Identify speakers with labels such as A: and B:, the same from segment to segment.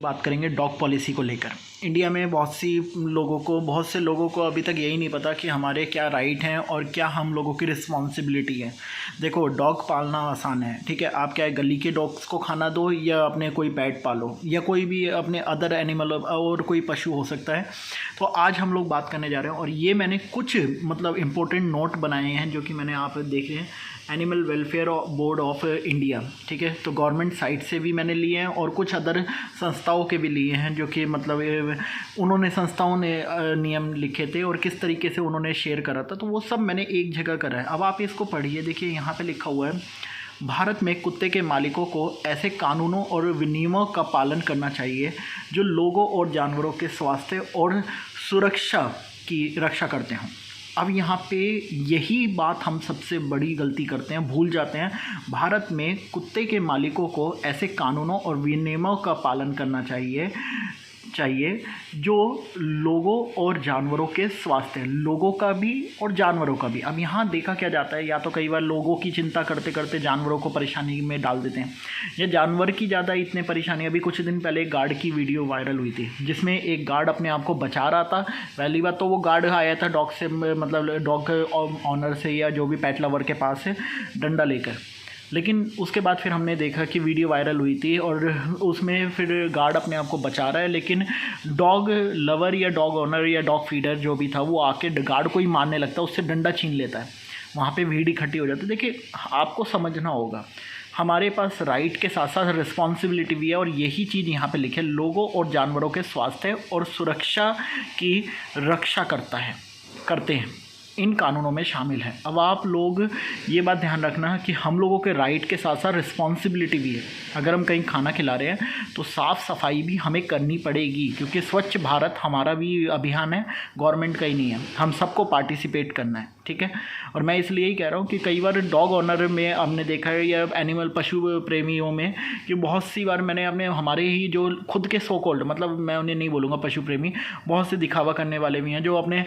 A: बात करेंगे dog policy को लेकर। इंडिया में बहुत से लोगों को अभी तक यही नहीं पता कि हमारे क्या राइट हैं और क्या हम लोगों की रिस्पॉन्सिबिलिटी है। देखो, डॉग पालना आसान है, ठीक है। आप क्या गली के डॉग्स को खाना दो या अपने कोई पेट पालो या कोई भी अपने अदर एनिमल और कोई पशु हो सकता है। तो आज हम लोग बात करने जा रहे हैं और ये मैंने कुछ इम्पोर्टेंट नोट बनाए हैं जो कि मैंने आप देख रहे हैं animal welfare board of India, ठीक है। तो गवर्नमेंट साइट से भी मैंने लिए हैं और कुछ अदर संस्थाओं के भी लिए हैं जो कि उन्होंने संस्थाओं ने नियम लिखे थे और किस तरीके से उन्होंने शेयर करा था, तो वो सब मैंने एक जगह करा है। अब आप इसको पढ़िए, देखिए यहाँ पे लिखा हुआ है, भारत में कुत्ते के मालिकों को ऐसे कानूनों और विनियमों का पालन करना चाहिए जो लोगों और जानवरों के स्वास्थ्य और सुरक्षा की रक्षा करते हों। अब यहाँ पे यही बात हम सबसे बड़ी गलती करते हैं, भूल जाते हैं। भारत में कुत्ते के मालिकों को ऐसे कानूनों और विनियमों का पालन करना चाहिए जो लोगों और जानवरों के स्वास्थ्य, लोगों का भी और जानवरों का भी। अब यहाँ देखा क्या जाता है, या तो कई बार लोगों की चिंता करते करते जानवरों को परेशानी में डाल देते हैं या जानवर की ज़्यादा इतने परेशानी। अभी कुछ दिन पहले एक गार्ड की वीडियो वायरल हुई थी जिसमें एक गार्ड अपने आप को बचा रहा था। पहली बात तो वो गार्ड आया था डॉग से, डॉग ऑनर से या जो भी पेट लवर के पास से डंडा लेकर, लेकिन उसके बाद फिर हमने देखा कि वीडियो वायरल हुई थी और उसमें फिर गार्ड अपने आप को बचा रहा है, लेकिन डॉग लवर या डॉग ओनर या डॉग फीडर जो भी था वो आके गार्ड को ही मारने लगता है, उससे डंडा छीन लेता है। वहाँ पे भीड़ इकट्ठी हो जाती है। देखिए, आपको समझना होगा, हमारे पास राइट के साथ साथ रिस्पॉन्सिबिलिटी भी है और यही चीज़ यहाँ पे लिखे, लोगों और जानवरों के स्वास्थ्य और सुरक्षा की रक्षा करते हैं, इन कानूनों में शामिल है। अब आप लोग ये बात ध्यान रखना कि हम लोगों के राइट के साथ साथ रिस्पॉन्सिबिलिटी भी है। अगर हम कहीं खाना खिला रहे हैं तो साफ़ सफाई भी हमें करनी पड़ेगी, क्योंकि स्वच्छ भारत हमारा भी अभियान है, गवर्नमेंट का ही नहीं है। हम सबको पार्टिसिपेट करना है, ठीक है। और मैं इसलिए ही कह रहा हूँ कि कई बार डॉग ऑनर में हमने देखा है या एनिमल पशु प्रेमियों में कि बहुत सी बार मैंने हमारे ही जो खुद के सो कॉल्ड, मैं उन्हें नहीं बोलूँगा पशु प्रेमी, बहुत से दिखावा करने वाले भी हैं जो अपने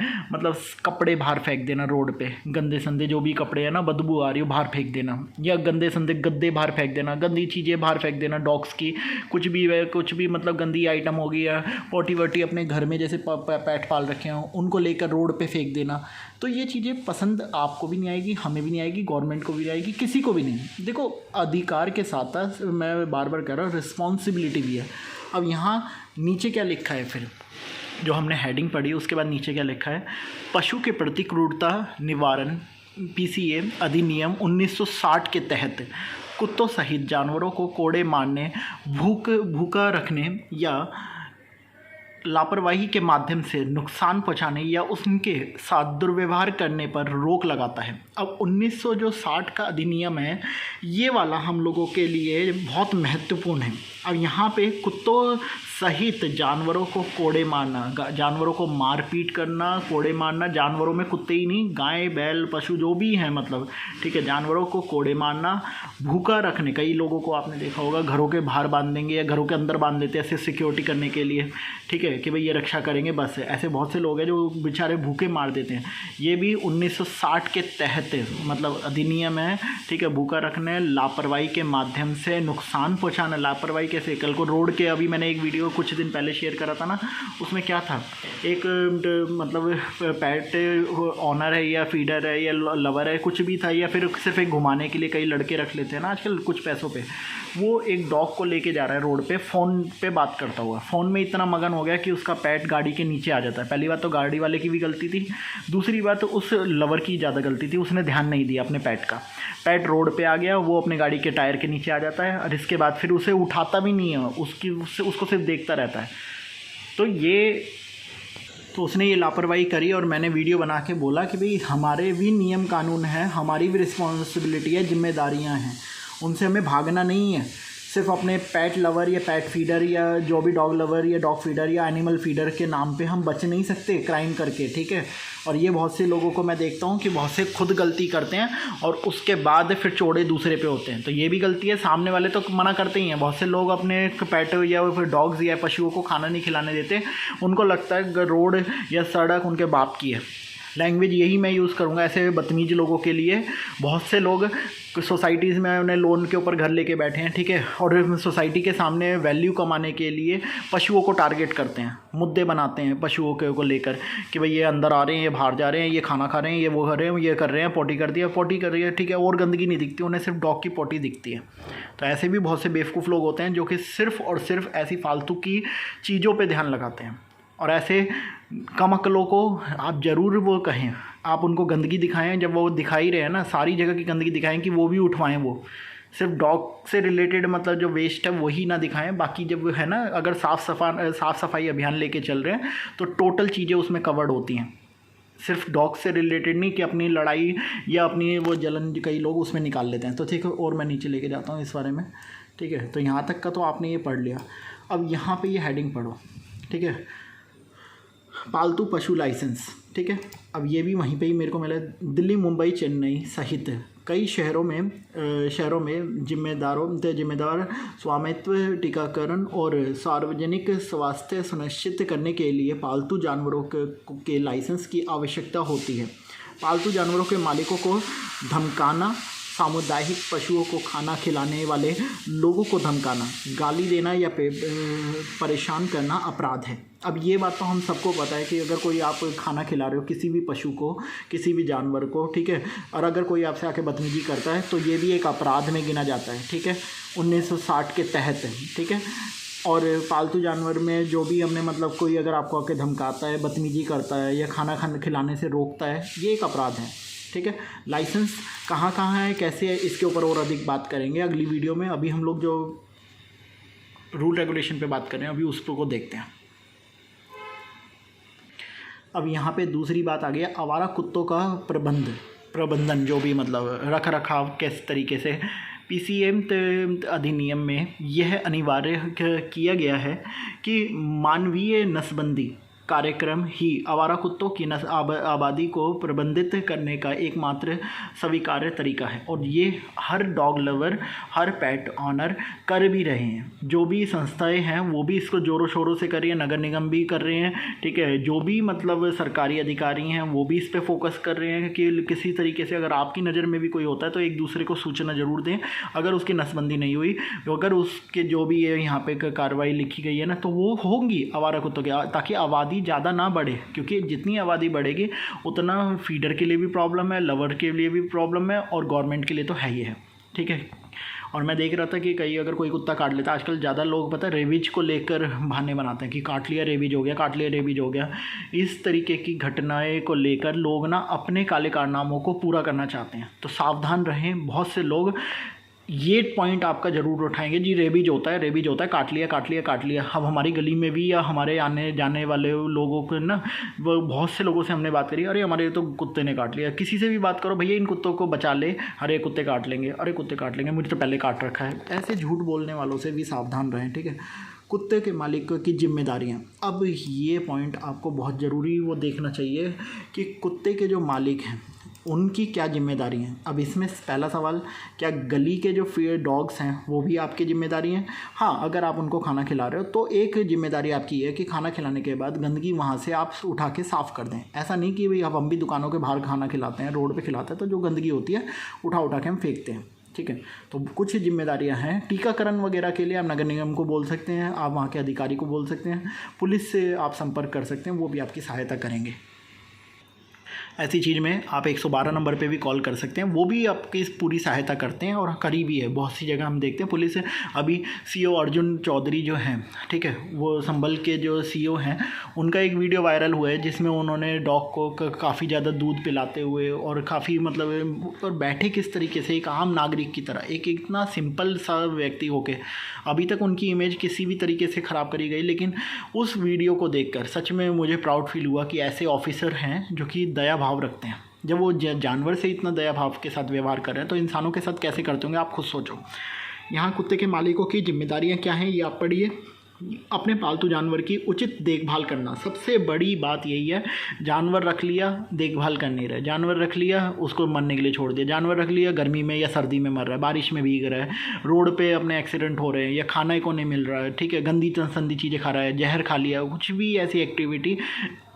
A: कपड़े बाहर फेंक देना रोड पे, गंदे संदे जो भी कपड़े हैं ना, बदबू आ रही हो बाहर फेंक देना, या गंदे संदे गद्दे बाहर फेंक देना, गंदी चीज़ें बाहर फेंक देना, डॉग्स की कुछ भी गंदी आइटम हो गई, या पोटी वोटी अपने घर में जैसे पेट पाल रखे हों उनको लेकर रोड पे फेंक देना। तो ये चीज़ें पसंद आपको भी नहीं आएगी, हमें भी नहीं आएगी, गवर्नमेंट को भी नहीं आएगी, किसी को भी नहीं। देखो, अधिकार के साथ साथ मैं बार बार कह रहा हूँ रिस्पॉन्सिबिलिटी भी है। अब यहाँ नीचे क्या लिखा है, फिर जो हमने हेडिंग पढ़ी उसके बाद नीचे क्या लिखा है, पशु के प्रति क्रूरता निवारण PCA अधिनियम 1960 के तहत कुत्तों सहित जानवरों को कोड़े मारने, भूखा रखने या लापरवाही के माध्यम से नुकसान पहुंचाने या उनके साथ दुर्व्यवहार करने पर रोक लगाता है। अब 1960 का अधिनियम है, ये वाला हम लोगों के लिए बहुत महत्वपूर्ण है। अब यहाँ पे कुत्तों सहित जानवरों को कोड़े मारना, जानवरों को मारपीट करना, कोड़े मारना, जानवरों में कुत्ते ही नहीं, गाय बैल पशु जो भी हैं, ठीक है, जानवरों को कोड़े मारना, भूखा रखने। कई लोगों को आपने देखा होगा घरों के बाहर बांध देंगे या घरों के अंदर बांध देते हैं ऐसे सिक्योरिटी करने के लिए, ठीक है, कि भाई ये रक्षा करेंगे, बस ऐसे बहुत से लोग हैं जो बेचारे भूखे मार देते हैं। ये भी 1960 के तहत अधिनियम है, ठीक है। भूखा रखने, लापरवाही के माध्यम से नुकसान पहुँचाना। लापरवाही कैसे, कल को रोड के, अभी मैंने एक वीडियो कुछ दिन पहले शेयर करा था ना, उसमें क्या था, एक पेट ऑनर है या फीडर है या लवर है, कुछ भी था, या फिर सिर्फ एक घुमाने के लिए कई लड़के रख लेते हैं ना आजकल कुछ पैसों पे, वो एक डॉग को लेके जा रहा है रोड पे, फ़ोन पे बात करता हुआ, फ़ोन में इतना मगन हो गया कि उसका पेट गाड़ी के नीचे आ जाता है। पहली बात तो गाड़ी वाले की भी गलती थी, दूसरी बात तो उस लवर की ज़्यादा गलती थी, उसने ध्यान नहीं दिया अपने पेट का। पेट रोड पे आ गया, वो अपने गाड़ी के टायर के नीचे आ जाता है और इसके बाद फिर उसे उठाता भी नहीं है, उसको सिर्फ देखता रहता है। तो उसने ये लापरवाही करी और मैंने वीडियो बना के बोला कि भाई हमारे भी नियम कानून हैं, हमारी भी रिस्पॉन्सिबिलिटी है, जिम्मेदारियां हैं, उनसे हमें भागना नहीं है। सिर्फ अपने पेट लवर या पेट फीडर या जो भी डॉग लवर या डॉग फीडर या एनिमल फीडर के नाम पे हम बच नहीं सकते क्राइम करके, ठीक है। और ये बहुत से लोगों को मैं देखता हूँ कि बहुत से खुद गलती करते हैं और उसके बाद फिर चोड़े दूसरे पे होते हैं, तो ये भी गलती है। सामने वाले तो मना करते ही हैं, बहुत से लोग अपने पेट या फिर डॉग्स या पशुओं को खाना नहीं खिलाने देते, उनको लगता है रोड या सड़क उनके बाप की है, लैंग्वेज यही मैं यूज़ करूँगा ऐसे बदतमीज लोगों के लिए। बहुत से लोग सोसाइटीज़ में उन्हें लोन के ऊपर घर लेके बैठे हैं, ठीक है, और सोसाइटी के सामने वैल्यू कमाने के लिए पशुओं को टारगेट करते हैं, मुद्दे बनाते हैं पशुओं के को लेकर कि भाई ये अंदर आ रहे हैं, ये बाहर जा रहे हैं, ये खाना खा रहे हैं, ये वो कर रहे हैं, ये कर रहे हैं, पोटी कर दिया, पोटी कर रही है, ठीक है, और गंदगी नहीं दिखती, उन्हें सिर्फ डॉग की पोटी दिखती है। तो ऐसे भी बहुत से बेवकूफ़ लोग होते हैं जो कि सिर्फ़ और सिर्फ ऐसी फालतू की चीज़ों पर ध्यान लगाते हैं। और ऐसे कम अक्लों को आप ज़रूर वो कहें, आप उनको गंदगी दिखाएं, जब वो दिखा ही रहे हैं ना, सारी जगह की गंदगी दिखाएं कि वो भी उठवाएं, वो सिर्फ डॉग से रिलेटेड मतलब जो वेस्ट है वही ना दिखाएं, बाकी जब है ना अगर साफ़ सफाई अभियान लेके चल रहे हैं तो टोटल चीज़ें उसमें कवर्ड होती हैं, सिर्फ डॉग से रिलेटेड नहीं कि अपनी लड़ाई या अपनी वो जलन कई लोग उसमें निकाल लेते हैं। तो ठीक है, और मैं नीचे लेके जाता हूँ इस बारे में, ठीक है। तो यहाँ तक का तो आपने ये पढ़ लिया। अब यहाँ पे ये हेडिंग पढ़ो, ठीक है, पालतू पशु लाइसेंस, ठीक है। अब ये भी वहीं पे ही मेरे को मिला। दिल्ली, मुंबई, चेन्नई सहित कई शहरों में जिम्मेदार स्वामित्व, टीकाकरण और सार्वजनिक स्वास्थ्य सुनिश्चित करने के लिए पालतू जानवरों के लाइसेंस की आवश्यकता होती है। पालतू जानवरों के मालिकों को धमकाना, सामुदायिक पशुओं को खाना खिलाने वाले लोगों को धमकाना, गाली देना या परेशान करना अपराध है। अब ये बात तो हम सबको पता है कि अगर कोई आप खाना खिला रहे हो किसी भी पशु को, किसी भी जानवर को, ठीक है, और अगर कोई आपसे आके बदतमीजी करता है तो ये भी एक अपराध में गिना जाता है, ठीक है, 1960 के तहत, ठीक है। और पालतू जानवर में जो भी हमने मतलब कोई अगर आपको आके धमकाता है, बदतमीजी करता है या खाना खिलाने से रोकता है, ये एक अपराध है, ठीक है। लाइसेंस कहाँ है, कैसे है, इसके ऊपर और अधिक बात करेंगे अगली वीडियो में। अभी हम लोग जो रूल रेगुलेशन पे बात कर रहे हैं अभी उस को देखते हैं। अब यहाँ पे दूसरी बात आ गई है, आवारा कुत्तों का प्रबंधन, जो भी मतलब रख रखाव किस तरीके से। पीसीएम अधिनियम में यह अनिवार्य किया गया है कि मानवीय नसबंदी कार्यक्रम ही आवारा कुत्तों की आबादी को प्रबंधित करने का एकमात्र स्वीकार्य तरीका है। और ये हर डॉग लवर, हर पेट ऑनर कर भी रहे हैं। जो भी संस्थाएं हैं वो भी इसको ज़ोरों शोरों से कर रही है, नगर निगम भी कर रहे हैं, ठीक है, जो भी मतलब सरकारी अधिकारी हैं वो भी इस पे फोकस कर रहे हैं कि किसी तरीके से अगर आपकी नज़र में भी कोई होता है तो एक दूसरे को सूचना ज़रूर दें। अगर उसकी नसबंदी नहीं हुई, अगर उसके जो भी यहाँ पे कार्रवाई लिखी गई है ना, तो वो होंगी आवारा कुत्तों की, ताकि आबादी ज़्यादा ना बढ़े, क्योंकि जितनी आबादी बढ़ेगी उतना फीडर के लिए भी प्रॉब्लम है, लवर के लिए भी प्रॉब्लम है और गवर्नमेंट के लिए तो है ही है, ठीक है। और मैं देख रहा था कि कहीं अगर कोई कुत्ता काट लेता, आजकल ज़्यादा लोग पता है रेबीज को लेकर बहाने बनाते हैं कि काट लिया रेबीज हो गया, काट लिया रेबीज हो गया। इस तरीके की घटनाएं को लेकर लोग ना अपने काले कारनामों को पूरा करना चाहते हैं, तो सावधान रहें। बहुत से लोग ये पॉइंट आपका ज़रूर उठाएंगे, जी रेबीज होता है, काट लिया। अब हमारी गली में भी या हमारे आने जाने वाले लोगों को ना, वो बहुत से लोगों से हमने बात करी, अरे हमारे तो कुत्ते ने काट लिया। किसी से भी बात करो, भैया इन कुत्तों को बचा ले, अरे कुत्ते काट लेंगे, मुझे तो पहले काट रखा है। ऐसे झूठ बोलने वालों से भी सावधान रहें, ठीक है। कुत्ते के मालिक की जिम्मेदारियाँ, अब ये पॉइंट आपको बहुत ज़रूरी वो देखना चाहिए कि कुत्ते के जो मालिक हैं उनकी क्या जिम्मेदारी हैं। अब इसमें पहला सवाल, क्या गली के जो डॉग्स हैं वो भी आपकी जिम्मेदारी हैं? हाँ, अगर आप उनको खाना खिला रहे हो तो एक जिम्मेदारी आपकी है कि खाना खिलाने के बाद गंदगी वहाँ से आप उठा के साफ़ कर दें। ऐसा नहीं कि भाई अब हम भी दुकानों के बाहर खाना खिलाते हैं, रोड पे खिलाते हैं, तो जो गंदगी होती है उठा के हम फेंकते हैं, ठीक है। तो कुछ जिम्मेदारियां हैं। टीकाकरण वगैरह के लिए आप नगर निगम को बोल सकते हैं, आप वहाँ के अधिकारी को बोल सकते हैं, पुलिस से आप संपर्क कर सकते हैं, वो भी आपकी सहायता करेंगे। ऐसी चीज़ में आप 112 नंबर पे भी कॉल कर सकते हैं, वो भी आपकी पूरी सहायता करते हैं और करीबी है। बहुत सी जगह हम देखते हैं पुलिस है। अभी सीओ अर्जुन चौधरी जो हैं, ठीक है, वो संभल के जो सीओ हैं, उनका एक वीडियो वायरल हुआ है जिसमें उन्होंने डॉग को काफ़ी ज़्यादा दूध पिलाते हुए और काफ़ी मतलब और बैठे किस तरीके से एक आम नागरिक की तरह, एक इतना सिंपल सा व्यक्ति होके, अभी तक उनकी इमेज किसी भी तरीके से ख़राब करी गई, लेकिन उस वीडियो को देखकर सच में मुझे प्राउड फील हुआ कि ऐसे ऑफिसर हैं जो कि दया भाव रखते हैं। जब वो जानवर से इतना दया भाव के साथ व्यवहार कर रहे हैं तो इंसानों के साथ कैसे करते होंगे, आप खुद सोचो। यहाँ कुत्ते के मालिकों की जिम्मेदारियाँ क्या हैं ये आप पढ़िए। अपने पालतू जानवर की उचित देखभाल करना, सबसे बड़ी बात यही है। जानवर रख लिया, देखभाल कर नहीं रहे, जानवर रख लिया, उसको मरने के लिए छोड़ दिया, जानवर रख लिया, गर्मी में या सर्दी में मर रहा है, बारिश में भीग रहा है, रोड पे अपने एक्सीडेंट हो रहे हैं, या खाना को नहीं मिल रहा है, ठीक है, गंदी संदी चीज़ें खा रहा है, जहर खा लिया, कुछ भी ऐसी एक्टिविटी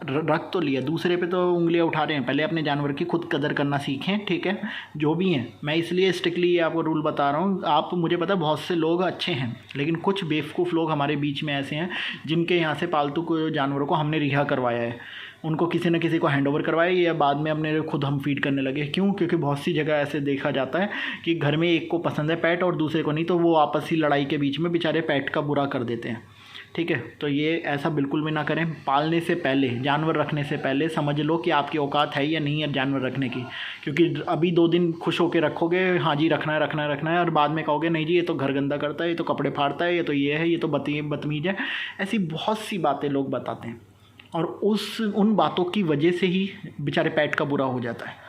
A: रख तो लिया, दूसरे पे तो उंगलियां उठा रहे हैं। पहले अपने जानवर की खुद कदर करना सीखें, ठीक है, जो भी हैं। मैं इसलिए स्ट्रिक्टली ये आपको रूल बता रहा हूँ। आप, मुझे पता है बहुत से लोग अच्छे हैं, लेकिन कुछ बेवकूफ़ लोग हमारे बीच में ऐसे हैं जिनके यहाँ से पालतू को जानवरों को हमने रिहा करवाया है। उनको किसी न किसी को हैंड ओवर करवाया, या बाद में अपने खुद हम फीड करने लगे। क्यों? क्योंकि बहुत सी जगह ऐसे देखा जाता है कि घर में एक को पसंद है पेट और दूसरे को नहीं, तो वो आपसी लड़ाई के बीच में बेचारे पेट का बुरा कर देते हैं, ठीक है। तो ये ऐसा बिल्कुल भी ना करें। पालने से पहले, जानवर रखने से पहले समझ लो कि आपकी औकात है या नहीं है जानवर रखने की, क्योंकि अभी 2 दिन खुश होकर रखोगे, हाँ जी रखना है रखना है रखना है, और बाद में कहोगे नहीं जी ये तो घर गंदा करता है, ये तो कपड़े फाड़ता है, ये तो ये है, ये तो बदतमीज है। ऐसी बहुत सी बातें लोग बताते हैं, और उन बातों की वजह से ही बेचारे पेट का बुरा हो जाता है।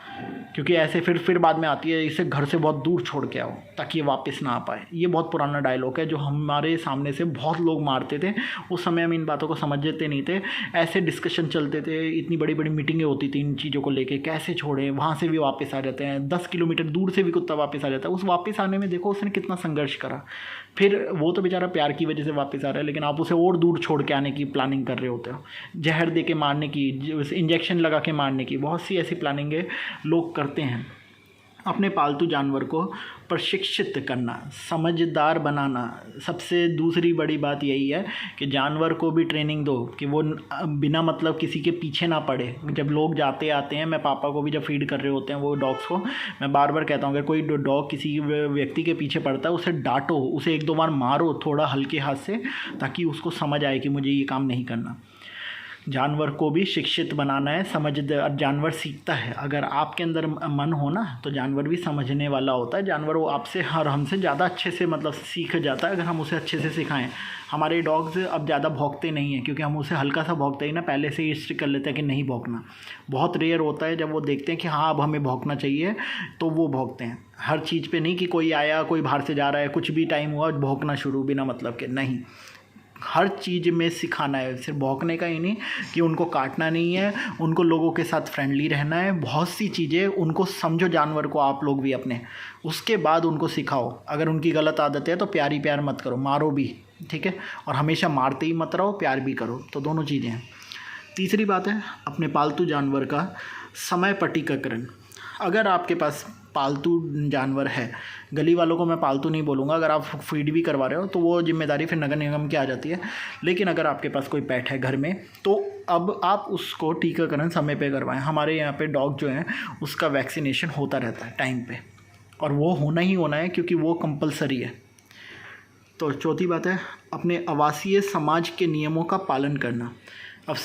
A: क्योंकि ऐसे फिर बाद में आती है, इसे घर से बहुत दूर छोड़ के आओ ताकि ये वापस ना आ पाए। ये बहुत पुराना डायलॉग है जो हमारे सामने से बहुत लोग मारते थे। उस समय हम इन बातों को समझते नहीं थे, ऐसे डिस्कशन चलते थे, इतनी बड़ी बड़ी मीटिंगें होती थी इन चीज़ों को लेके, कैसे छोड़ें, वहाँ से भी वापस आ जाते हैं, 10 किलोमीटर दूर से भी कुत्ता वापस आ जाता है। उस वापस आने में देखो उसने कितना संघर्ष करा। फिर वो तो बेचारा प्यार की वजह से वापस आ रहा है, लेकिन आप उसे और दूर छोड़ के आने की प्लानिंग कर रहे होते हो, जहर दे के मारने की, इंजेक्शन लगा के मारने की, बहुत सी ऐसी प्लानिंगें लोग करते हैं। अपने पालतू जानवर को प्रशिक्षित करना, समझदार बनाना, सबसे दूसरी बड़ी बात यही है कि जानवर को भी ट्रेनिंग दो कि वो बिना मतलब किसी के पीछे ना पड़े। जब लोग जाते आते हैं, मैं पापा को भी जब फीड कर रहे होते हैं वो डॉग्स को, मैं बार बार कहता हूँ अगर कोई डॉग किसी व्यक्ति के पीछे पड़ता है उसे डांटो, उसे 1-2 बार मारो थोड़ा हल्के हाथ से, ताकि उसको समझ आए कि मुझे ये काम नहीं करना। जानवर को भी शिक्षित बनाना है, समझदार। जानवर सीखता है, अगर आपके अंदर मन हो ना तो जानवर भी समझने वाला होता है। जानवर वो आपसे और हमसे ज़्यादा अच्छे से मतलब सीख जाता है अगर हम उसे अच्छे से सिखाएं। हमारे डॉग्स अब ज़्यादा भौंकते नहीं हैं, क्योंकि हम उसे हल्का सा भौंकते ही ना पहले से ही स्ट्रिक्ट कर लेते हैं कि नहीं भौंकना। बहुत रेयर होता है जब वो देखते हैं कि हाँ अब हमें भौंकना चाहिए तो वो भौंकते हैं। हर चीज़ पे नहीं कि कोई आया, कोई बाहर से जा रहा है, कुछ भी टाइम हुआ भौंकना शुरू बिना मतलब के, नहीं। हर चीज़ में सिखाना है, सिर्फ भौंकने का ही नहीं कि उनको काटना नहीं है, उनको लोगों के साथ फ्रेंडली रहना है, बहुत सी चीज़ें उनको समझो जानवर को आप लोग भी अपने, उसके बाद उनको सिखाओ। अगर उनकी गलत आदत है तो प्यार ही प्यार मत करो, मारो भी, ठीक है, और हमेशा मारते ही मत रहो, प्यार भी करो। तो दोनों चीज़ें हैं। तीसरी बात है अपने पालतू जानवर का समय पट्टिकाकरण। अगर आपके पास पालतू जानवर है, गली वालों को मैं पालतू नहीं बोलूँगा, अगर आप फीड भी करवा रहे हो तो वो जिम्मेदारी फिर नगर निगम की आ जाती है। लेकिन अगर आपके पास कोई पेट है घर में तो अब आप उसको टीकाकरण समय पे करवाएं। हमारे यहाँ पे डॉग जो है उसका वैक्सीनेशन होता रहता है टाइम पे, और वो होना ही होना है क्योंकि वो कंपलसरी है। तो चौथी बात है अपने आवासीय समाज के नियमों का पालन करना। अब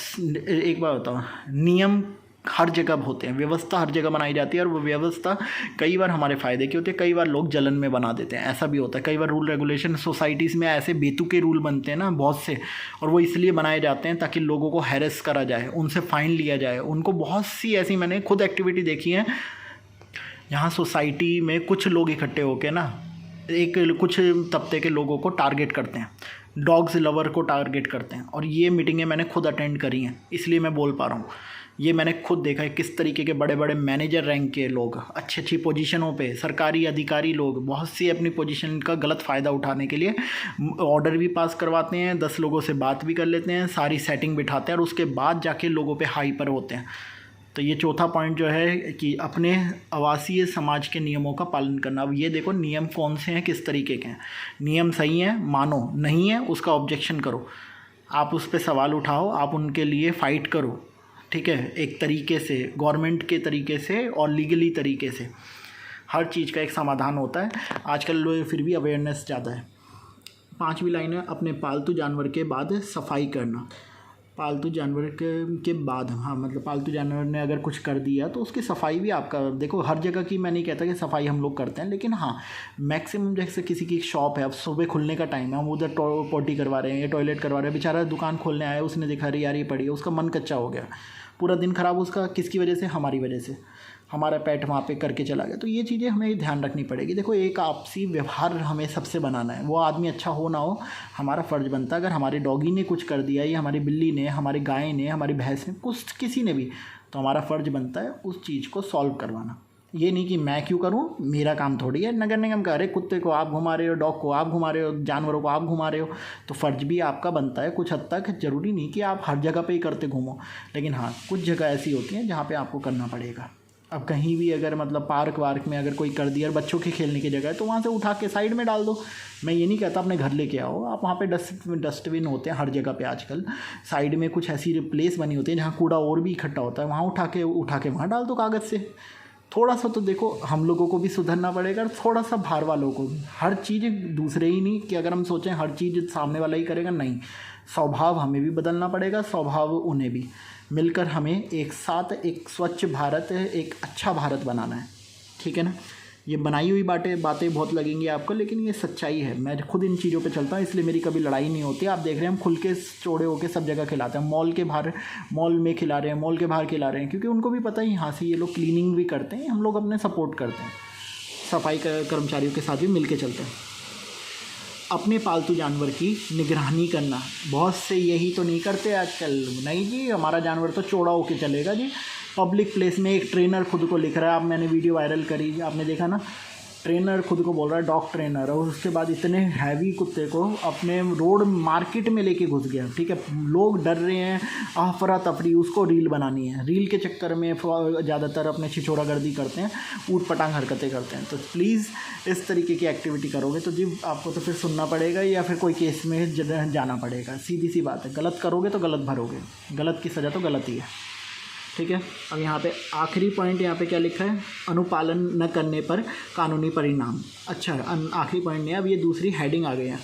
A: एक बात बताओ, नियम हर जगह होते हैं, व्यवस्था हर जगह बनाई जाती है, और वो व्यवस्था कई बार हमारे फ़ायदे की होती है, कई बार लोग जलन में बना देते हैं, ऐसा भी होता है। कई बार रूल रेगुलेशन सोसाइटीज़ में ऐसे बेतुके रूल बनते हैं ना बहुत से, और वो इसलिए बनाए जाते हैं ताकि लोगों को हैरेस करा जाए, उनसे फ़ाइन लिया जाए उनको। बहुत सी ऐसी मैंने खुद एक्टिविटी देखी है यहाँ सोसाइटी में कुछ लोग इकट्ठे होकर ना कुछ तबके के लोगों को टारगेट करते हैं, डॉग्स लवर को टारगेट करते हैं। और ये मीटिंगें मैंने खुद अटेंड करी हैं, इसलिए मैं बोल पा रहा हूँ। ये मैंने खुद देखा है किस तरीके के बड़े बड़े मैनेजर रैंक के लोग, अच्छी पोजीशनों पे सरकारी अधिकारी लोग, बहुत सी अपनी पोजीशन का गलत फ़ायदा उठाने के लिए ऑर्डर भी पास करवाते हैं, 10 लोगों से बात भी कर लेते हैं, सारी सेटिंग बिठाते हैं, और उसके बाद जाके लोगों पे हाइपर होते हैं। तो ये चौथा पॉइंट जो है कि अपने आवासीय समाज के नियमों का पालन करना। अब ये देखो नियम कौन से हैं, किस तरीके के हैं। नियम सही हैं मानो, नहीं है उसका ऑब्जेक्शन करो, आप उस पर सवाल उठाओ, आप उनके लिए फ़ाइट करो, ठीक है, एक तरीके से, गवर्नमेंट के तरीके से और लीगली तरीके से। हर चीज़ का एक समाधान होता है। आजकल लोग फिर भी अवेयरनेस ज़्यादा है। 5वीं लाइन है अपने पालतू जानवर के बाद सफाई करना। पालतू जानवर के बाद, हाँ मतलब पालतू जानवर ने अगर कुछ कर दिया तो उसकी सफाई भी आपका, देखो हर जगह की मैं नहीं कहता कि सफाई हम लोग करते हैं, लेकिन हाँ मैक्सिमम, जैसे किसी की शॉप है, अब सुबह खुलने का टाइम है, हम उधर पोटी करवा रहे हैं या टॉयलेट करवा रहे हैं, बेचारा दुकान खोलने आया, उसने देखा अरे यार ये पड़ी है, उसका मन कच्चा हो गया, पूरा दिन ख़राब उसका, किसकी वजह से, हमारी वजह से। हमारा पेट वहाँ पे करके चला गया। तो ये चीज़ें हमें ध्यान रखनी पड़ेगी। देखो, एक आपसी व्यवहार हमें सबसे बनाना है, वो आदमी अच्छा हो ना हो, हमारा फ़र्ज़ बनता है। अगर हमारे डॉगी ने कुछ कर दिया, या हमारी बिल्ली ने, हमारी गाय ने, हमारी भैंस ने, कुछ किसी ने भी, तो हमारा फ़र्ज़ बनता है उस चीज़ को सॉल्व करवाना। ये नहीं कि मैं क्यों करूं, मेरा काम थोड़ी है। नगर निगम का, अरे कुत्ते को आप घुमा रहे हो, डॉग को आप घुमा रहे हो, जानवरों को आप घुमा रहे हो, तो फ़र्ज़ भी आपका बनता है कुछ हद तक। ज़रूरी नहीं कि आप हर जगह पे ही करते घूमो, लेकिन हाँ, कुछ जगह ऐसी होती हैं जहाँ पे आपको करना पड़ेगा। अब कहीं भी अगर मतलब पार्क वार्क में अगर कोई कर दिया और बच्चों के खेलने की जगह है, तो वहाँ से उठा के साइड में डाल दो। मैं ये नहीं कहता अपने घर लेके आओ, आप वहाँ पे डस्टबिन होते हैं हर जगह पे आजकल। साइड में कुछ ऐसी प्लेस बनी होती है जहाँ कूड़ा और भी इकट्ठा होता है, वहाँ उठा के वहाँ डाल दो कागज़ से। थोड़ा सा तो देखो, हम लोगों को भी सुधरना पड़ेगा, और थोड़ा सा बाहर वालों को भी। हर चीज़ दूसरे ही नहीं कि अगर हम सोचें हर चीज़ सामने वाला ही करेगा, नहीं। स्वभाव हमें भी बदलना पड़ेगा, स्वभाव उन्हें भी। मिलकर हमें एक साथ एक स्वच्छ भारत, एक अच्छा भारत बनाना है, ठीक है ना। ये बनाई हुई बातें बहुत लगेंगी आपको, लेकिन ये सच्चाई है। मैं खुद इन चीज़ों पे चलता हूँ, इसलिए मेरी कभी लड़ाई नहीं होती। आप देख रहे हैं हम खुल के चौड़े होकर सब जगह खिलाते हैं। मॉल के बाहर, मॉल में खिला रहे हैं, मॉल के बाहर खिला रहे हैं, क्योंकि उनको भी पता है यहाँ से ये लोग क्लीनिंग भी करते हैं, हम लोग अपने सपोर्ट करते हैं। सफाई कर्मचारियों के साथ भी मिल के चलते हैं। अपने पालतू जानवर की निगरानी करना, बहुत से यही तो नहीं करते आजकल। नहीं जी, हमारा जानवर तो चौड़ा होके चलेगा जी। पब्लिक प्लेस में एक ट्रेनर खुद को लिख रहा है, अब मैंने वीडियो वायरल करी, आपने देखा ना, ट्रेनर खुद को बोल रहा है डॉग ट्रेनर, और उसके बाद इतने हैवी कुत्ते को अपने रोड मार्केट में लेके घुस गया, ठीक है। लोग डर रहे हैं, अफरा तफरी, उसको रील बनानी है। रील के चक्कर में ज़्यादातर अपने छिछोरागर्दी करते हैं, ऊट पटांग हरकतें करते हैं। तो प्लीज़ इस तरीके की एक्टिविटी करोगे तो जी आपको तो फिर सुनना पड़ेगा, या फिर कोई केस में जाना पड़ेगा। सीधी सी बात है, गलत करोगे तो गलत भरोगे, गलत की सज़ा तो गलत ही है, ठीक है। अब यहाँ पे आखिरी पॉइंट यहाँ पे क्या लिखा है, अनुपालन न करने पर कानूनी परिणाम। अच्छा, आखिरी पॉइंट नहीं, अब ये दूसरी हेडिंग आ गई है।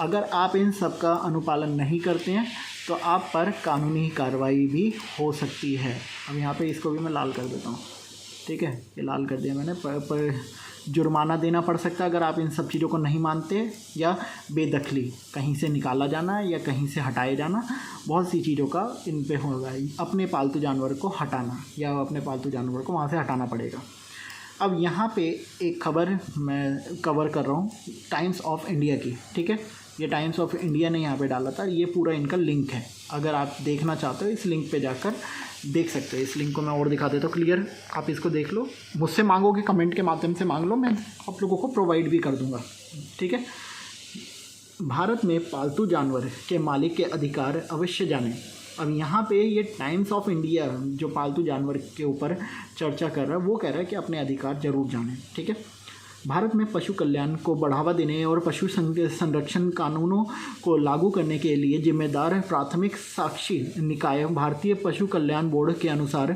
A: अगर आप इन सब का अनुपालन नहीं करते हैं तो आप पर कानूनी कार्रवाई भी हो सकती है। अब यहाँ पे इसको भी मैं लाल कर देता हूँ, ठीक है, ये लाल कर दिया मैंने। पर जुर्माना देना पड़ सकता है अगर आप इन सब चीज़ों को नहीं मानते, या बेदखली, कहीं से निकाला जाना या कहीं से हटाए जाना, बहुत सी चीज़ों का इन पे होगा। अपने पालतू जानवर को हटाना, या अपने पालतू जानवर को वहाँ से हटाना पड़ेगा। अब यहाँ पे एक खबर मैं कवर कर रहा हूँ टाइम्स ऑफ इंडिया की, ठीक है। ये टाइम्स ऑफ इंडिया ने यहाँ पे डाला था, ये पूरा इनका लिंक है। अगर आप देखना चाहते हो इस लिंक पे जाकर देख सकते हो। इस लिंक को मैं और दिखा देता हूँ क्लियर, आप इसको देख लो। मुझसे मांगोगे, कमेंट के माध्यम से मांग लो, मैं आप लोगों को प्रोवाइड भी कर दूँगा, ठीक है। भारत में पालतू जानवर के मालिक के अधिकार अवश्य जानें। अब यहाँ पे ये टाइम्स ऑफ इंडिया जो पालतू जानवर के ऊपर चर्चा कर रहा है, वो कह रहा है कि अपने अधिकार जरूर जानें, ठीक है। भारत में पशु कल्याण को बढ़ावा देने और पशु संरक्षण कानूनों को लागू करने के लिए जिम्मेदार प्राथमिक साक्षी निकाय भारतीय पशु कल्याण बोर्ड के अनुसार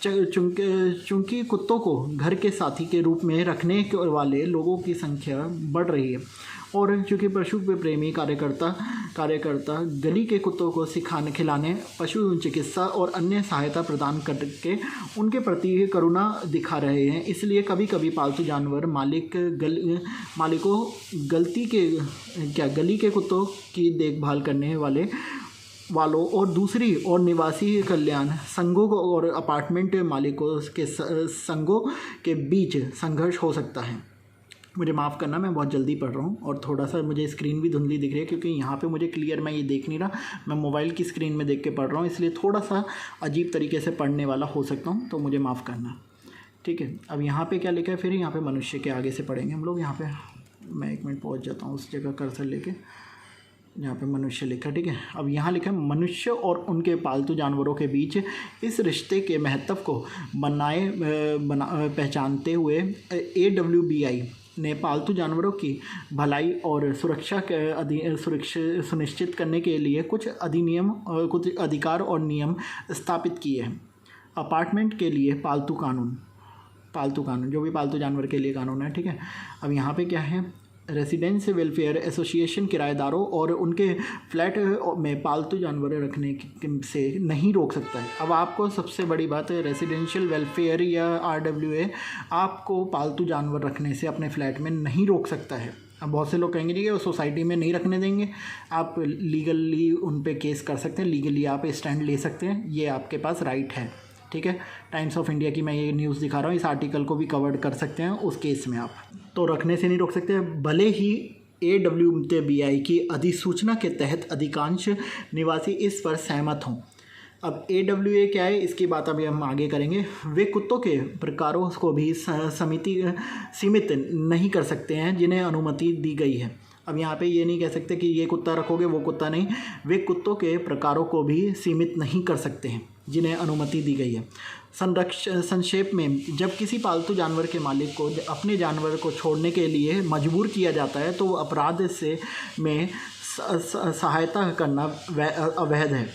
A: चूंकि कुत्तों को घर के साथी के रूप में रखने वाले लोगों की संख्या बढ़ रही है, और चूँकि पशु प्रेमी कार्यकर्ता गली के कुत्तों को खिलाने, पशु चिकित्सा और अन्य सहायता प्रदान करके उनके प्रति करुणा दिखा रहे हैं, इसलिए कभी कभी पालतू जानवर मालिकों गली के कुत्तों की देखभाल करने वालों और दूसरी और निवासी कल्याण संघों और अपार्टमेंट मालिकों के संघों के बीच संघर्ष हो सकता है। मुझे माफ़ करना, मैं बहुत जल्दी पढ़ रहा हूँ और थोड़ा सा मुझे स्क्रीन भी धुंधली दिख रही है, क्योंकि यहाँ पे मुझे क्लियर मैं ये देख नहीं रहा, मैं मोबाइल की स्क्रीन में देख के पढ़ रहा हूँ, इसलिए थोड़ा सा अजीब तरीके से पढ़ने वाला हो सकता हूँ, तो मुझे माफ़ करना, ठीक है। अब यहाँ पे क्या लिखा है, फिर यहाँ पे मनुष्य के आगे से पढ़ेंगे हम लोग। यहाँ पे मैं 1 मिनट पहुँच जाता हूँ उस जगह कर्सर लेके, यहाँ पे मनुष्य लिखा, ठीक है। अब यहाँ लिखा है मनुष्य और उनके पालतू जानवरों के बीच इस रिश्ते के महत्व को पहचानते हुए AWBI ने पालतू जानवरों की भलाई और सुरक्षा सुनिश्चित करने के लिए कुछ अधिकार और नियम स्थापित किए हैं। अपार्टमेंट के लिए पालतू कानून, जो भी पालतू जानवर के लिए कानून है, ठीक है। अब यहाँ पे क्या है, रेसिडेंस वेलफेयर एसोसिएशन किराएदारों और उनके फ्लैट में पालतू जानवर रखने से नहीं रोक सकता है। अब आपको सबसे बड़ी बात है, रेसिडेंशियल वेलफेयर या RWA आपको पालतू जानवर रखने से अपने फ्लैट में नहीं रोक सकता है। अब बहुत से लोग कहेंगे कि वो सोसाइटी में नहीं रखने देंगे, आप लीगली उन पे केस कर सकते हैं, लीगली आप स्टैंड ले सकते हैं, ये आपके पास राइट है, ठीक है, टाइम्स ऑफ इंडिया की मैं ये न्यूज़ दिखा रहा हूँ, इस आर्टिकल को भी कवर कर सकते हैं उस केस में आप। तो रखने से नहीं रोक सकते, भले ही AWBI की अधिसूचना के तहत अधिकांश निवासी इस पर सहमत हों। अब AWA क्या है, इसकी बात अभी हम आगे करेंगे। वे कुत्तों के प्रकारों को भी सीमित नहीं कर सकते हैं जिन्हें अनुमति दी गई है। अब यहाँ पे ये नहीं कह सकते कि ये कुत्ता रखोगे वो कुत्ता नहीं, वे कुत्तों के प्रकारों को भी सीमित नहीं कर सकते हैं जिन्हें अनुमति दी गई है। संक्षेप में, जब किसी पालतू जानवर के मालिक को अपने जानवर को छोड़ने के लिए मजबूर किया जाता है तो अपराध से में सहायता करना अवैध है,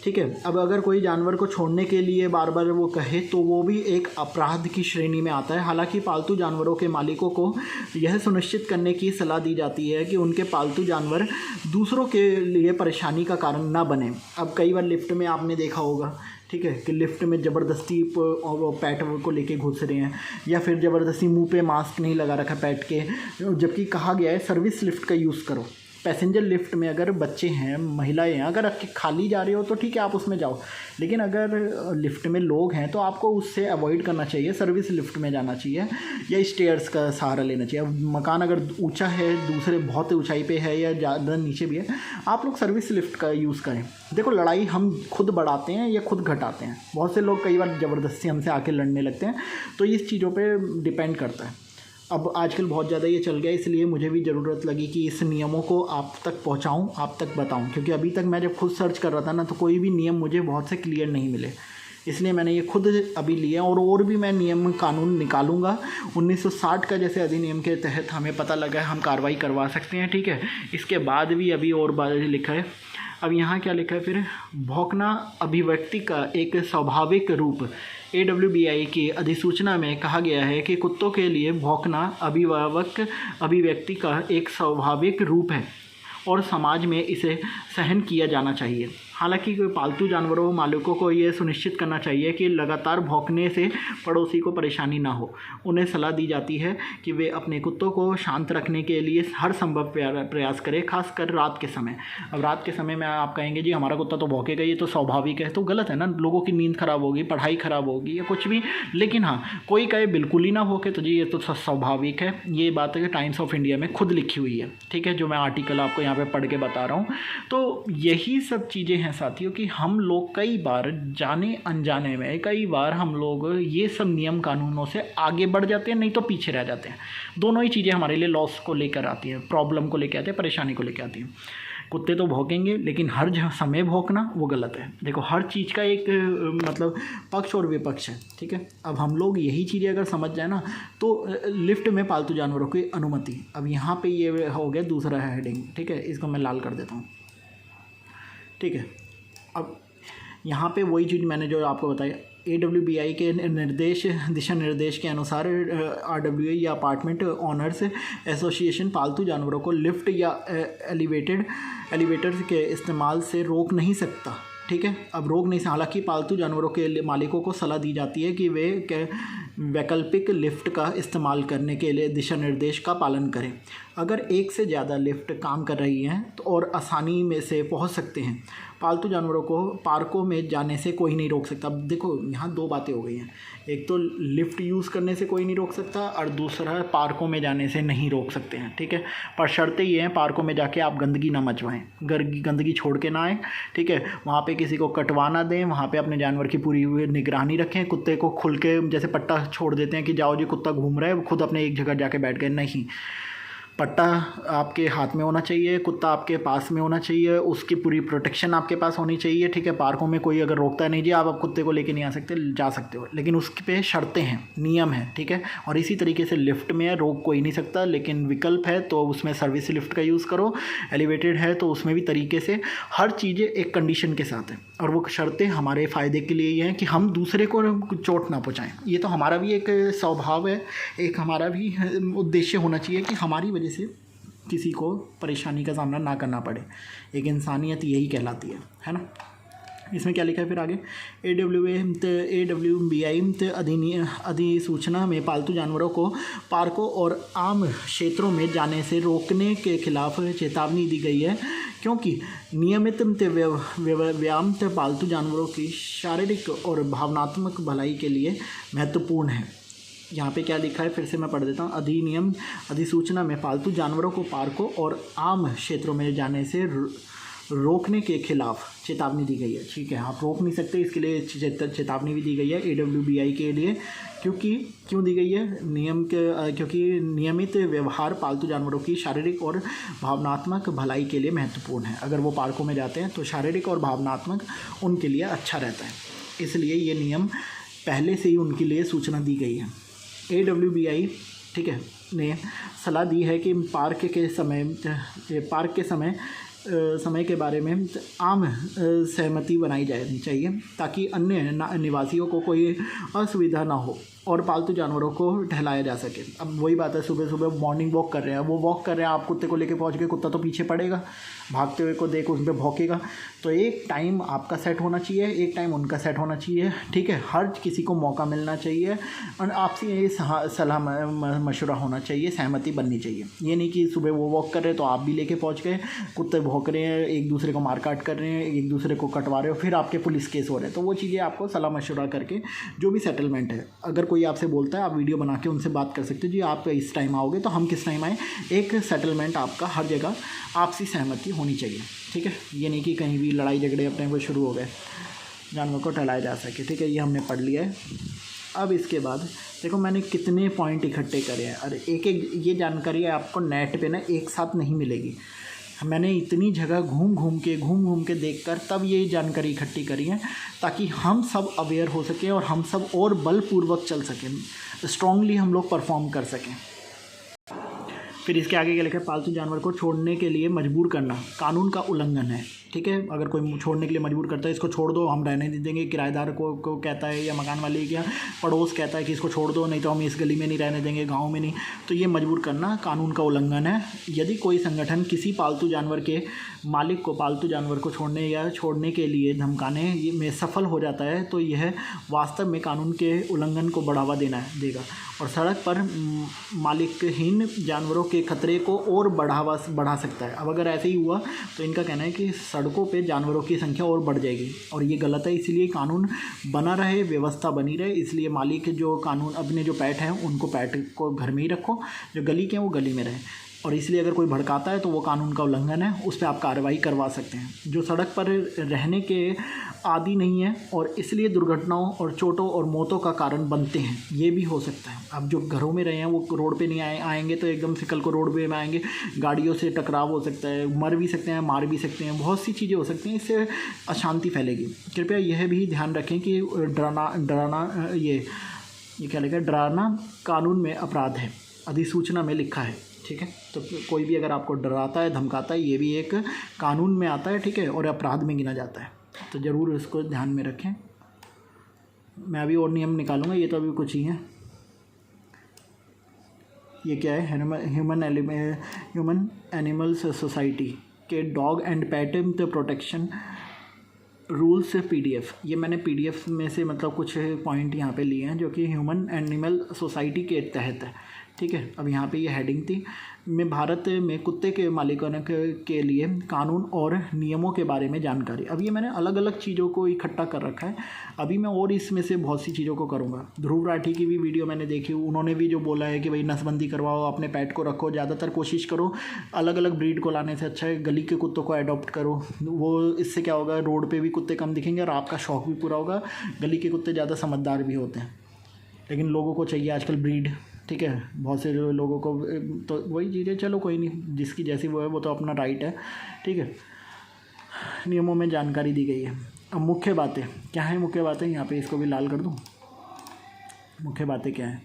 A: ठीक है। अब अगर कोई जानवर को छोड़ने के लिए बार बार वो कहे तो वो भी एक अपराध की श्रेणी में आता है। हालांकि पालतू जानवरों के मालिकों को यह सुनिश्चित करने की सलाह दी जाती है कि उनके पालतू जानवर दूसरों के लिए परेशानी का कारण ना बने। अब कई बार लिफ्ट में आपने देखा होगा, ठीक है, कि लिफ्ट में ज़बरदस्ती पैट को लेके घुस रहे हैं, या फिर ज़बरदस्ती मुंह पे मास्क नहीं लगा रखा पैट के, जबकि कहा गया है सर्विस लिफ्ट का यूज़ करो। पैसेंजर लिफ्ट में अगर बच्चे हैं, महिलाएं हैं, अगर खाली जा रहे हो तो ठीक है आप उसमें जाओ, लेकिन अगर लिफ्ट में लोग हैं तो आपको उससे अवॉइड करना चाहिए, सर्विस लिफ्ट में जाना चाहिए या स्टेयर्स का सहारा लेना चाहिए। अब मकान अगर ऊंचा है, दूसरे बहुत ऊंचाई पे है या ज़्यादा नीचे भी है, आप लोग सर्विस लिफ्ट का यूज़ करें। देखो, लड़ाई हम खुद बढ़ाते हैं या खुद घटाते हैं। बहुत से लोग कई बार ज़बरदस्ती हमसे आके लड़ने लगते हैं, तो इस चीज़ों पर डिपेंड करता है। अब आजकल बहुत ज़्यादा ये चल गया, इसलिए मुझे भी ज़रूरत लगी कि इस नियमों को आप तक पहुंचाऊं, आप तक बताऊं, क्योंकि अभी तक मैं जब खुद सर्च कर रहा था ना तो कोई भी नियम मुझे बहुत से क्लियर नहीं मिले, इसलिए मैंने ये खुद अभी लिया। और भी मैं नियम कानून निकालूंगा। 1960 का जैसे अधिनियम के तहत हमें पता लगा है हम कार्रवाई करवा सकते हैं, ठीक है। इसके बाद भी अभी और बात लिखा है। अब यहाँ क्या लिखा है फिर, भौंकना अभिव्यक्ति का एक स्वाभाविक रूप। AWBI की अधिसूचना में कहा गया है कि कुत्तों के लिए भौंकना अभिव्यक्ति का एक स्वाभाविक रूप है और समाज में इसे सहन किया जाना चाहिए। हालांकि कोई पालतू जानवरों मालिकों को ये सुनिश्चित करना चाहिए कि लगातार भौंकने से पड़ोसी को परेशानी ना हो। उन्हें सलाह दी जाती है कि वे अपने कुत्तों को शांत रखने के लिए हर संभव प्रयास करें, खासकर रात के समय। अब रात के समय में आप कहेंगे जी हमारा कुत्ता तो भौंकेगा, ये तो स्वाभाविक है, तो गलत है ना। लोगों की नींद खराब होगी, पढ़ाई खराब होगी या कुछ भी, लेकिन हाँ, कोई कहे बिल्कुल ही ना भौंके तो जी ये तो स्वाभाविक है। ये बात है कि टाइम्स ऑफ इंडिया में खुद लिखी हुई है, ठीक है, जो मैं आर्टिकल आपको यहाँ पर पढ़ के बता रहा हूँ। तो यही सब चीज़ें हैं साथियों कि हम लोग कई बार जाने अनजाने में कई बार हम लोग ये सब नियम कानूनों से आगे बढ़ जाते हैं, नहीं तो पीछे रह जाते हैं। दोनों ही चीज़ें हमारे लिए लॉस को लेकर आती हैं, प्रॉब्लम को लेकर आती है, परेशानी को लेकर आती हैं। कुत्ते तो भौंकेंगे, लेकिन हर समय भौंकना वो गलत है। देखो, हर चीज़ का एक मतलब पक्ष और विपक्ष है, ठीक है। अब हम लोग यही चीज़ें अगर समझ जाए ना तो लिफ्ट में पालतू जानवरों की अनुमति। अब यहाँ पे ये हो गया दूसरा हेडिंग, ठीक है, इसको मैं लाल कर देता हूँ, ठीक है। अब यहाँ पे वही चीज़ मैंने जो आपको बताया, AWBI के दिशा निर्देश के अनुसार RWA या अपार्टमेंट ओनर्स एसोसिएशन पालतू जानवरों को लिफ्ट या एलिवेटर के इस्तेमाल से रोक नहीं सकता, ठीक है। अब रोक नहीं सकता। हालांकि पालतू जानवरों के मालिकों को सलाह दी जाती है कि वे वैकल्पिक लिफ्ट का इस्तेमाल करने के लिए दिशा निर्देश का पालन करें। अगर एक से ज़्यादा लिफ्ट काम कर रही हैं तो और आसानी में से पहुंच सकते हैं, पालतू जानवरों को पार्कों में जाने से कोई नहीं रोक सकता। अब देखो, यहाँ दो बातें हो गई हैं, एक तो लिफ्ट यूज़ करने से कोई नहीं रोक सकता और दूसरा पार्कों में जाने से नहीं रोक सकते हैं, ठीक है। पर शर्तें ये हैं, पार्कों में जाके आप गंदगी ना मचवाएं, गंदगी छोड़ के ना आएँ, ठीक है। वहाँ पे किसी को कटवा ना दें, वहाँ पे अपने जानवर की पूरी निगरानी रखें। कुत्ते को खुल के जैसे पट्टा छोड़ देते हैं कि जाओ जी कुत्ता घूम रहा है, खुद अपने एक जगह जाके बैठ गए, नहीं। पट्टा आपके हाथ में होना चाहिए, कुत्ता आपके पास में होना चाहिए, उसकी पूरी प्रोटेक्शन आपके पास होनी चाहिए, ठीक है। पार्कों में कोई अगर रोकता है, नहीं जी आप कुत्ते को लेके नहीं आ सकते, जा सकते हो, लेकिन उसके पे शर्तें हैं, नियम है, ठीक है। और इसी तरीके से लिफ्ट में रोक कोई नहीं सकता, लेकिन विकल्प है तो उसमें सर्विस लिफ्ट का यूज़ करो। एलिवेटेड है तो उसमें भी तरीके से हर चीज़ें एक कंडीशन के साथ है, और वो शर्तें हमारे फ़ायदे के लिए ही हैं कि हम दूसरे को चोट ना पहुँचाएँ। ये तो हमारा भी एक स्वभाव है, एक हमारा भी उद्देश्य होना चाहिए कि हमारी वजह से किसी को परेशानी का सामना ना करना पड़े। एक इंसानियत यही कहलाती है ना। इसमें क्या लिखा है फिर आगे, AWBI अधिसूचना में पालतू जानवरों को पार्कों और आम क्षेत्रों में जाने से रोकने के खिलाफ चेतावनी दी गई है क्योंकि नियमित व्यायाम पालतू जानवरों की शारीरिक और भावनात्मक भलाई के लिए महत्वपूर्ण है। यहाँ पे क्या लिखा है, फिर से मैं पढ़ देता हूँ। अधिसूचना में पालतू जानवरों को पार्कों और आम क्षेत्रों में जाने से रोकने के खिलाफ चेतावनी दी गई है। ठीक है, आप रोक नहीं सकते, इसके लिए चेतावनी भी दी गई है AWBI के लिए। क्यों दी गई है क्योंकि नियमित व्यवहार पालतू जानवरों की शारीरिक और भावनात्मक भलाई के लिए महत्वपूर्ण है। अगर वो पार्कों में जाते हैं तो शारीरिक और भावनात्मक उनके लिए अच्छा रहता है, इसलिए ये नियम पहले से ही उनके लिए सूचना दी गई है। AWBI ठीक है ने सलाह दी है कि पार्क के समय के बारे में आम सहमति बनाई जानी चाहिए ताकि अन्य निवासियों को कोई असुविधा ना हो और पालतू जानवरों को टहलाया जा सके। अब वही बात है, सुबह सुबह मॉर्निंग वॉक कर रहे हैं, वो वॉक कर रहे हैं, आप कुत्ते को लेके पहुंच गए, कुत्ता तो पीछे पड़ेगा, भागते हुए को देख उस पर भौंकेगा। तो एक टाइम आपका सेट होना चाहिए, एक टाइम उनका सेट होना चाहिए। ठीक है, हर किसी को मौका मिलना चाहिए और आपसे ये सलाह मशवरा होना चाहिए, सहमति बननी चाहिए। ये नहीं कि सुबह वो वॉक कर रहे हैं तो आप भी लेके पहुँच गए, कुत्ते भौंक रहे हैं, एक दूसरे को मार काट कर रहे हैं, एक दूसरे को कटवा रहे हो, फिर आपके पुलिस केस हो रहे हैं। तो वो चीज़ें आपको सलाह मशवरा करके जो भी सेटलमेंट है, अगर कोई आपसे बोलता है आप वीडियो बना के उनसे बात कर सकते हो, जी आप इस टाइम आओगे तो हम किस टाइम आए। एक सेटलमेंट आपका हर जगह आपसी सहमति होनी चाहिए। ठीक है, ये नहीं कि कहीं भी लड़ाई झगड़े अपने को शुरू हो गए, जानवर को टहलाया जा सके। ठीक है, ये हमने पढ़ लिया है। अब इसके बाद देखो मैंने कितने पॉइंट इकट्ठे करे हैं। अरे एक ये जानकारी आपको नेट पे ना एक साथ नहीं मिलेगी। मैंने इतनी जगह घूम घूम के देखकर तब ये जानकारी इकट्ठी करी है ताकि हम सब अवेयर हो सकें और हम सब और बलपूर्वक चल सकें, स्ट्रांगली हम लोग परफॉर्म कर सकें। फिर इसके आगे क्या लिखा है, पालतू जानवर को छोड़ने के लिए मजबूर करना कानून का उल्लंघन है। ठीक है, अगर कोई छोड़ने के लिए मजबूर करता है, इसको छोड़ दो, हम रहने नहीं देंगे, किराएदार को कहता है या मकान वाले या पड़ोस कहता है कि इसको छोड़ दो, नहीं तो हम इस गली में नहीं रहने देंगे, गांव में नहीं, तो ये मजबूर करना कानून का उल्लंघन है। यदि कोई संगठन किसी पालतू जानवर के मालिक को पालतू जानवर को छोड़ने या छोड़ने के लिए धमकाने में सफल हो जाता है तो यह वास्तव में कानून के उल्लंघन को बढ़ावा देगा और सड़क पर मालिकहीन जानवरों के खतरे को और बढ़ा सकता है। अब अगर ऐसे ही हुआ तो इनका कहना है कि सड़कों पे जानवरों की संख्या और बढ़ जाएगी और ये गलत है। इसलिए कानून बना रहे, व्यवस्था बनी रहे, इसलिए मालिक जो कानून अपने जो पेट हैं उनको पेट को घर में ही रखो, जो गली के हैं वो गली में रहें। और इसलिए अगर कोई भड़काता है तो वो कानून का उल्लंघन है, उस पर आप कार्रवाई करवा सकते हैं। जो सड़क पर रहने के आदी नहीं है और इसलिए दुर्घटनाओं और चोटों और मौतों का कारण बनते हैं, ये भी हो सकता है। अब जो घरों में रहे हैं वो रोड पे नहीं आएंगे तो एकदम से कल को रोड पे में आएंगे, गाड़ियों से टकराव हो सकता है, मर भी सकते हैं, मार भी सकते हैं, बहुत सी चीज़ें हो सकती हैं, इससे अशांति फैलेगी। कृपया यह भी ध्यान रखें कि डराना ये क्या लिखा है, डराना कानून में अपराध है, अधिसूचना में लिखा है। ठीक है, तो कोई भी अगर आपको डराता है, धमकाता है, ये भी एक कानून में आता है। ठीक है, और अपराध में गिना जाता है, तो ज़रूर इसको ध्यान में रखें। मैं अभी और नियम निकालूंगा, ये तो अभी कुछ ही है। ये क्या है, ह्यूमन एनिमल्स सोसाइटी के dog and pet protection rules PDF। ये मैंने PDF में से मतलब कुछ पॉइंट यहाँ पे लिए हैं जो कि ह्यूमन एनिमल सोसाइटी के तहत है। ठीक है, अब यहाँ पे ये हेडिंग थी में भारत में कुत्ते के मालिकों के लिए कानून और नियमों के बारे में जानकारी। अब ये मैंने अलग अलग चीज़ों को इकट्ठा कर रखा है, अभी मैं और इसमें से बहुत सी चीज़ों को करूँगा। ध्रुव राठी की भी वीडियो मैंने देखी, उन्होंने भी जो बोला है कि भाई नसबंदी करवाओ, अपने पेट को रखो, ज़्यादातर कोशिश करो अलग अलग ब्रीड को लाने से अच्छा है गली के कुत्तों को अडॉप्ट करो। वो इससे क्या होगा, रोड पर भी कुत्ते कम दिखेंगे और आपका शौक़ भी पूरा होगा। गली के कुत्ते ज़्यादा समझदार भी होते हैं, लेकिन लोगों को चाहिए आजकल ब्रीड। ठीक है, बहुत से लोगों को तो वही चीज़ें, चलो कोई नहीं, जिसकी जैसी वो है वो तो अपना राइट है। ठीक है, नियमों में जानकारी दी गई है। अब मुख्य बातें क्या हैं, मुख्य बातें यहाँ पे इसको भी लाल कर दूँ। मुख्य बातें क्या हैं,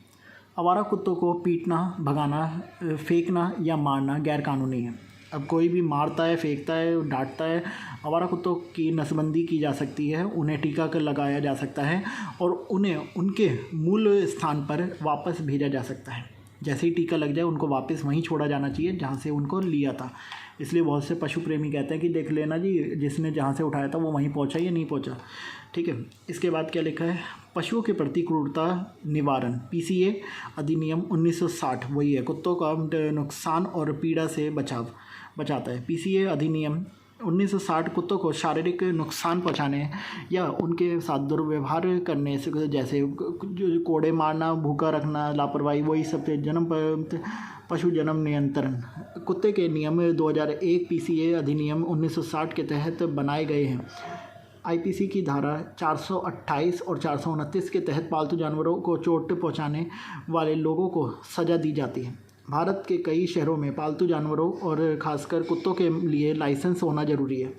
A: आवारा कुत्तों को पीटना, भगाना, फेंकना या मारना गैर कानूनी है। अब कोई भी मारता है, फेंकता है, डांटता है, आवारा कुत्तों की नसबंदी की जा सकती है, उन्हें टीका कर लगाया जा सकता है और उन्हें उनके मूल स्थान पर वापस भेजा जा सकता है। जैसे ही टीका लग जाए उनको वापस वहीं छोड़ा जाना चाहिए जहाँ से उनको लिया था। इसलिए बहुत से पशु प्रेमी कहते हैं कि देख लेना जी, जिसने जहाँ से उठाया था वो वहीं पहुँचा या नहीं पहुँचा। ठीक है, इसके बाद क्या लिखा है, पशुओं के प्रति क्रूरता निवारण PCA अधिनियम 1960, वही है, कुत्तों का नुकसान और पीड़ा से बचाता है। PCA अधिनियम 1960 कुत्तों को शारीरिक नुकसान पहुंचाने या उनके साथ दुर्व्यवहार करने से, जैसे जो कोड़े मारना, भूखा रखना, लापरवाही, वही सब पशु जन्म नियंत्रण कुत्ते के नियम 2001 पीसीए अधिनियम 1960 के तहत बनाए गए हैं। आईपीसी की धारा 428 और 429 के तहत पालतू जानवरों को चोट पहुंचाने वाले लोगों को सज़ा दी जाती है। भारत के कई शहरों में पालतू जानवरों और खासकर कुत्तों के लिए लाइसेंस होना जरूरी है।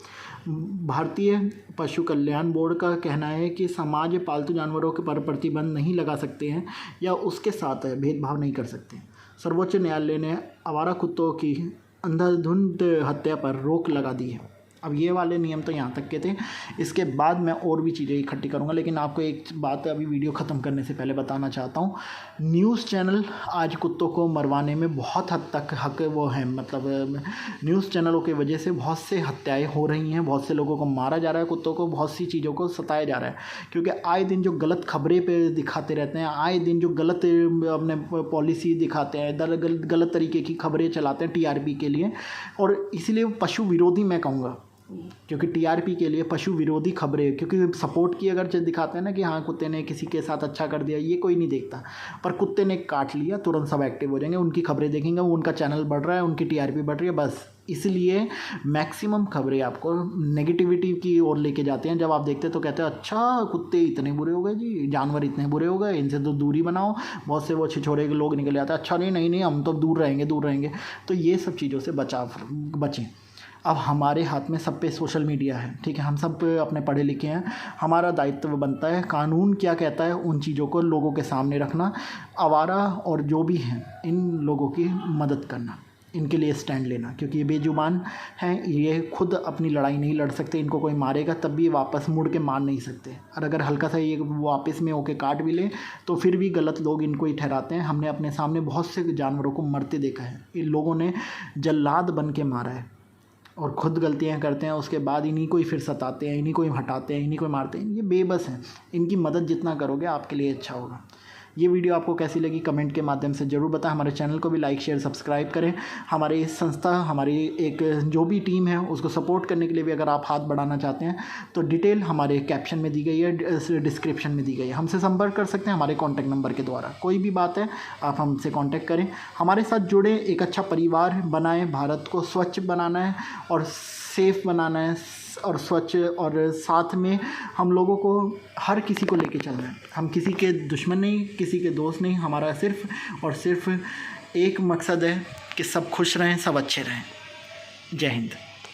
A: भारतीय पशु कल्याण बोर्ड का कहना है कि समाज पालतू जानवरों के पर प्रतिबंध नहीं लगा सकते हैं या उसके साथ भेदभाव नहीं कर सकते। सर्वोच्च न्यायालय ने आवारा कुत्तों की अंधाधुंध हत्या पर रोक लगा दी है। अब ये वाले नियम तो यहाँ तक के थे, इसके बाद मैं और भी चीज़ें इकट्ठी करूँगा, लेकिन आपको एक बात अभी वीडियो ख़त्म करने से पहले बताना चाहता हूँ। न्यूज़ चैनल आज कुत्तों को मरवाने में बहुत हद तक हक वो हैं, मतलब न्यूज़ चैनलों की वजह से बहुत से हत्याएं हो रही हैं, बहुत से लोगों को मारा जा रहा है, कुत्तों को बहुत सी चीज़ों को सताया जा रहा है, क्योंकि आए दिन जो गलत खबरें पे दिखाते रहते हैं, आए दिन जो गलत अपने पॉलिसी दिखाते हैं, गलत तरीके की खबरें चलाते हैं टीआरपी के लिए, और इसलिए पशु विरोधी मैं कहूँगा, क्योंकि टीआरपी के लिए पशु विरोधी खबरें, क्योंकि सपोर्ट की अगर दिखाते हैं ना कि हाँ कुत्ते ने किसी के साथ अच्छा कर दिया, ये कोई नहीं देखता, पर कुत्ते ने काट लिया तुरंत सब एक्टिव हो जाएंगे, उनकी खबरें देखेंगे, उनका चैनल बढ़ रहा है, उनकी टीआरपी बढ़ रही है, बस इसलिए मैक्सिमम खबरें आपको नेगेटिविटी की ओर लेके जाते हैं। जब आप देखते हैं तो कहते हैं अच्छा कुत्ते इतने बुरे हो गए जी, जानवर इतने बुरे हो गए, इनसे तो दूरी बनाओ। बहुत से वो छिछोरे के लोग निकल जाते हैं, अच्छा नहीं हम तो दूर रहेंगे। तो ये सब चीज़ों से बचें। अब हमारे हाथ में सब पे सोशल मीडिया है, ठीक है, हम सब अपने पढ़े लिखे हैं, हमारा दायित्व बनता है कानून क्या कहता है उन चीज़ों को लोगों के सामने रखना, आवारा और जो भी हैं इन लोगों की मदद करना, इनके लिए स्टैंड लेना, क्योंकि ये बेजुबान हैं, ये खुद अपनी लड़ाई नहीं लड़ सकते, इनको कोई मारेगा तब भी वापस मुड़ के मार नहीं सकते, और अगर हल्का सा ये वापस में होके काट भी ले तो फिर भी गलत लोग इनको ही ठहराते हैं। हमने अपने सामने बहुत से जानवरों को मरते देखा है, इन लोगों ने जल्लाद बन के मारा है और ख़ुद गलतियां करते हैं, उसके बाद इन्हीं को ही फिर सताते हैं, इन्हीं को ही हटाते हैं, इन्हीं को ही मारते हैं। ये बेबस हैं, इनकी मदद जितना करोगे आपके लिए अच्छा होगा। ये वीडियो आपको कैसी लगी कमेंट के माध्यम से ज़रूर बताएं। हमारे चैनल को भी लाइक शेयर सब्सक्राइब करें। हमारी संस्था, हमारी एक जो भी टीम है उसको सपोर्ट करने के लिए भी अगर आप हाथ बढ़ाना चाहते हैं तो डिटेल हमारे कैप्शन में दी गई है, डिस्क्रिप्शन में दी गई है, हमसे संपर्क कर सकते हैं हमारे कॉन्टैक्ट नंबर के द्वारा। कोई भी बात है आप हमसे कॉन्टैक्ट करें, हमारे साथ जुड़े, एक अच्छा परिवार बनाएं। भारत को स्वच्छ बनाना है और सेफ़ बनाना है और स्वच्छ, और साथ में हम लोगों को हर किसी को लेके चलना है। हम किसी के दुश्मन नहीं, किसी के दोस्त नहीं, हमारा सिर्फ़ और सिर्फ एक मकसद है कि सब खुश रहें, सब अच्छे रहें। जय हिंद।